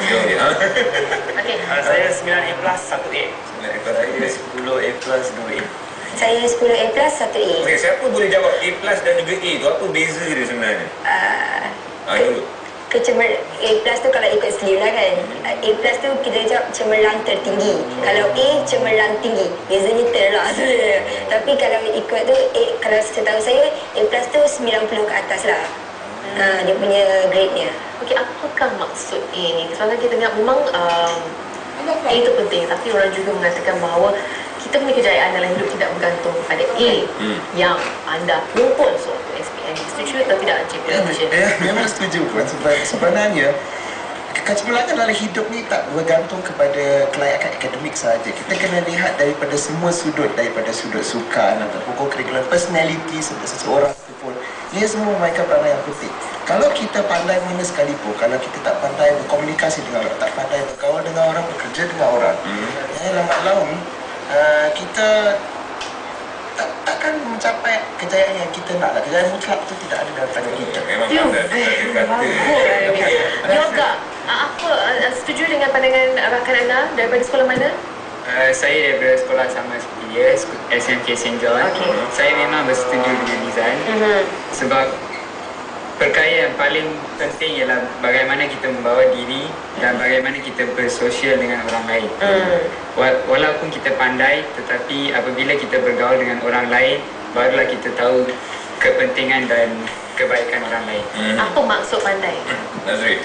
Okey. Saya 9A plus 1A. 9A+, 10A+, 2A. Saya 10A plus 1A. Okey, siapa boleh jawab A plus dan juga A tu? Apa beza dia sebenarnya? Dulu. A plus tu kalau ikut skill lah kan. A plus tu kita jawab cemerlang tertinggi. Kalau A cemerlang tinggi. Bezanya terlah sebenarnya. Tapi kalau ikut tu A, kalau setahu saya A plus tu 90 ke atas lah. Dia punya grade-nya. Okey, apakah maksud A ni? Sebab kita tengok memang A itu penting, tapi orang juga mengatakan bahawa kita punya kejayaan dalam hidup tidak bergantung pada A yang anda kumpul suatu SPM. Setuju atau tidak, Encik? Memang setuju puan. Sebab sebenarnya kecemerlangan dalam hidup ni tak bergantung kepada kelayakan akademik sahaja. Kita kena lihat daripada semua sudut, daripada sudut sukan ataupun co-curricular, personality seseorang itu pun. Ia semua memainkan peranan yang penting. Kalau kita pandai mana sekalipun, kalau kita tak pandai berkomunikasi dengan orang, tak pandai berkawan dengan orang, bekerja dengan orang, lambat laun kita takkan mencapai kejayaan yang kita nak lah. Kejayaan mutlak tu tidak ada dalam tangan kita. Memang kata. Yoga, apa setuju dengan pandangan rakan anda daripada sekolah mana? Saya daripada sekolah sama seperti dia, SMK St. John. Okey. Saya memang bersetuju dengan Nizan. Sebab perkara yang paling penting ialah bagaimana kita membawa diri dan bagaimana kita bersosial dengan orang lain. Walaupun kita pandai, tetapi apabila kita bergaul dengan orang lain, barulah kita tahu kepentingan dan kebaikan orang lain. Apa maksud pandai? Nazri.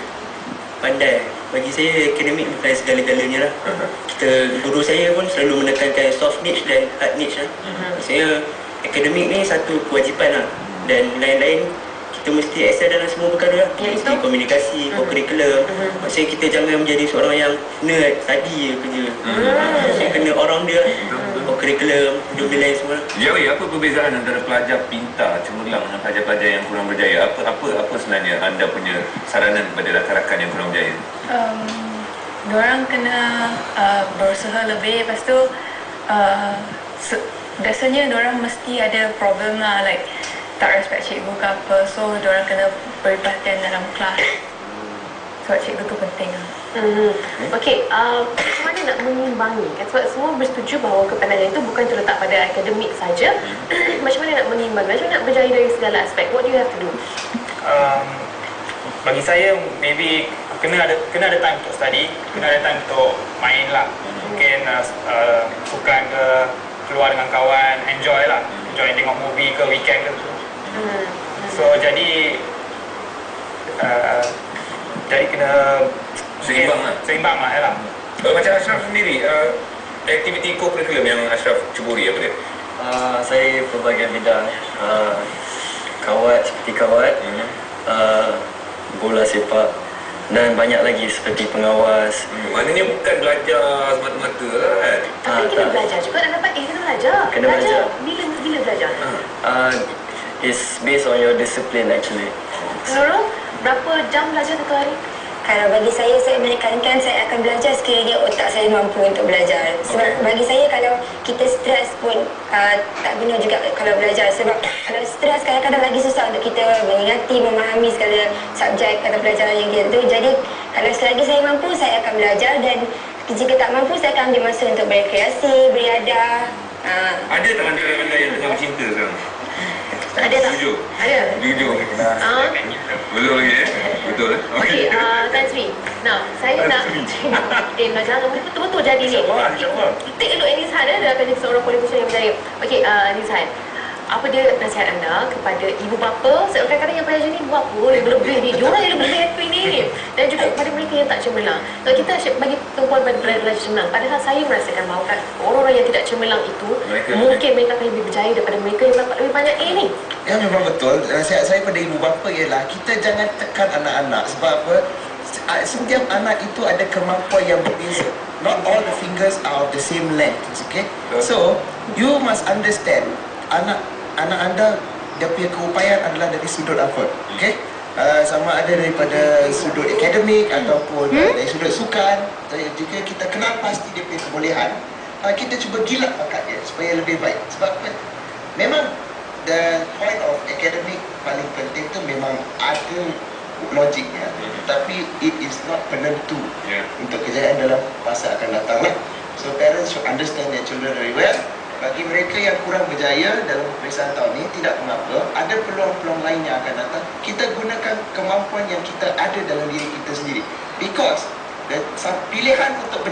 Pandai, bagi saya akademik bukan segala-galanya lah. Guru saya pun selalu menekankan soft niche dan hard niche lah. Maksudnya akademik ni satu kewajipan lah, dan lain-lain kita mesti excel dalam semua perkara lah. Mesti komunikasi, co-curriculum. Maksudnya kita jangan menjadi seorang yang nerd, tadi je kerja. Maksudnya kena orang dia, co-curriculum, hidup dia lain semua. Jawi, apa perbezaan antara pelajar pintar cemerlang dengan pelajar-pelajar yang kurang berjaya? Apa sebenarnya anda punya saranan kepada rakan-rakan yang kurang berjaya? Diorang kena berusaha lebih. Lepas tu biasanya diorang mesti ada problem lah, like tak respect cikgu ke apa. So diorang kena beri perhatian dalam kelas. Sebab cikgu tu penting lah. Okey, macam mana nak mengimbangi? Sebab semua bersetuju bahawa kepandangan itu bukan terletak pada akademik saja. Macam mana nak mengimbangi? Macam mana nak berjaya dari segala aspek? What do you have to do? Bagi saya, maybe kena ada time untuk study, kena ada time untuk main lah. Mungkin sukan ke, keluar dengan kawan, enjoy lah. Enjoy tengok movie ke, weekend ke. So jadi kena seimbang lah ya lah. Macam Ashraf sendiri, aktiviti co-curriculum yang Ashraf ceburi apa dia? Saya pelbagai bidang, kawat seperti kawat, bola sepak dan banyak lagi seperti pengawas. Maknanya bukan belajar semata-mata lah kan? Tapi kena belajar juga, nak dapat A kena belajar. Kena belajar. Bila belajar? It's based on your discipline actually. Nurul, berapa jam belajar satu hari? Kalau bagi saya menekankan saya akan belajar sekiranya otak saya mampu untuk belajar. Sebab bagi saya kalau kita stres pun tak guna juga kalau belajar. Sebab kalau stres kadang-kadang lagi susah untuk kita mengingati, memahami segala subjek atau pelajaran yang kita tu. Jadi kalau selagi saya mampu, saya akan belajar, dan jika tak mampu, saya akan ambil masa untuk berkreasi, beriadah. Ada tak antara anda yang tengah bercinta sekarang? Ada tak? Jujur. Ada. Jujur. Betul lagi Betul. Okey, Tan Sri. Nah, saya nak jangan betul-betul jadi ni. Kita elok Nizhan dia akan jadi seorang politician yang berjaya. Okey, Nizhan. Apa dia nasihat anda kepada ibu bapa? Sebab kadang-kadang yang pelajar ni buat apa lebih-lebih ni. Diorang yang lebih happy ni. Dan juga kepada mereka yang tak cemerlang. Kalau kita bagi tumpuan pada pelajar cemerlang, padahal saya merasakan bahawa orang-orang yang tidak cemerlang itu mungkin mereka akan lebih berjaya daripada mereka yang dapat lebih banyak A ni. Ya, memang betul. Nasihat saya pada ibu bapa ialah kita jangan tekan anak-anak. Sebab apa? Setiap anak itu ada kemampuan yang berbeza. Not all the fingers are of the same length. Okay? So, you must understand anak anda, dia punya keupayaan adalah dari sudut apa. Okay? Sama ada daripada sudut akademik ataupun dari sudut sukan. Jika kita kenal pasti dia punya kebolehan, kita cuba gilat bakat dia supaya lebih baik. Sebab apa? Memang the point of academic paling penting tu memang ada logiknya, tapi it is not penentu Ya. untuk kejayaan dalam masa akan datang lah. So parents should understand their children very well. Bagi mereka yang kurang berjaya dalam peperiksaan tahun ini, tidak mengapa, ada peluang-peluang lain yang akan datang. Kita gunakan kemampuan yang kita ada dalam diri kita sendiri, because pilihan untuk